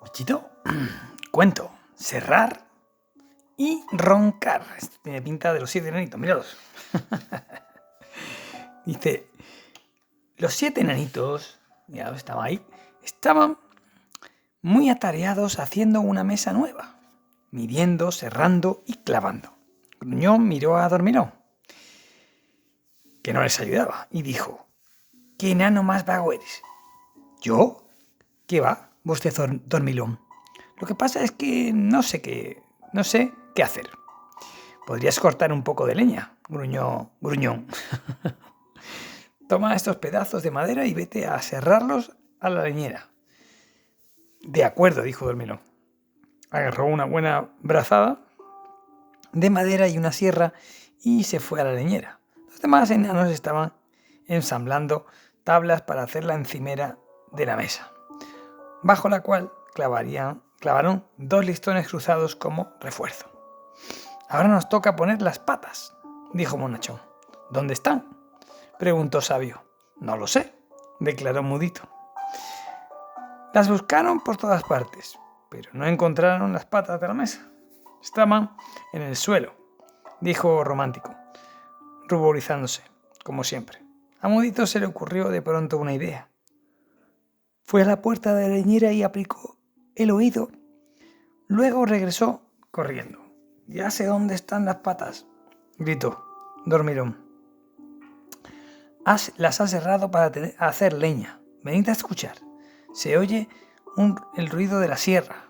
Bichito, cuento, cerrar y roncar. Esto tiene pinta de los 7 enanitos, míralos. Dice, los 7 enanitos, mira, estaban ahí, estaban muy atareados haciendo una mesa nueva, midiendo, cerrando y clavando. Gruñón miró a Dormilón, que no les ayudaba, y dijo, ¿qué enano más vago eres? ¿Yo? ¿Qué va? Bostezó Dormilón. Lo que pasa es que no sé qué hacer. ¿Podrías cortar un poco de leña? Gruñó Gruñón. Toma estos pedazos de madera y vete a serrarlos a la leñera. De acuerdo, dijo Dormilón. Agarró una buena brazada de madera y una sierra y se fue a la leñera. Los demás enanos estaban ensamblando tablas para hacer la encimera de la mesa, bajo la cual clavaron 2 listones cruzados como refuerzo. Ahora nos toca poner las patas, dijo Monachón. ¿Dónde están? Preguntó Sabio. No lo sé, declaró Mudito. Las buscaron por todas partes, pero no encontraron las patas de la mesa. Estaban en el suelo, dijo Romántico, ruborizándose, como siempre. A Mudito se le ocurrió de pronto una idea. Fue a la puerta de la leñera y aplicó el oído. Luego regresó corriendo. Ya sé dónde están las patas, gritó Dormilón. Las has cerrado para hacer leña. Venid a escuchar. Se oye el ruido de la sierra.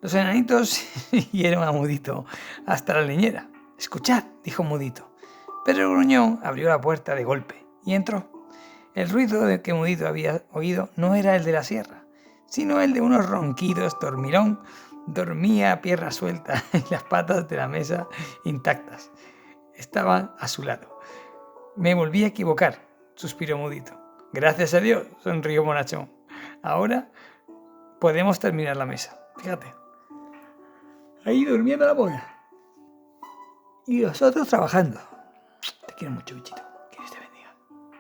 Los enanitos siguieron a Mudito hasta la leñera. Escuchad, dijo Mudito. Pero el gruñón abrió la puerta de golpe y entró. El ruido de que Mudito había oído no era el de la sierra, sino el de unos ronquidos. Dormilón dormía a pierna suelta y las patas de la mesa intactas estaban a su lado. Me volví a equivocar, suspiró Mudito. Gracias a Dios, sonrió Monachón. Ahora podemos terminar la mesa. Fíjate. Ahí durmiendo la mona. Y nosotros trabajando. Te quiero mucho, bichito.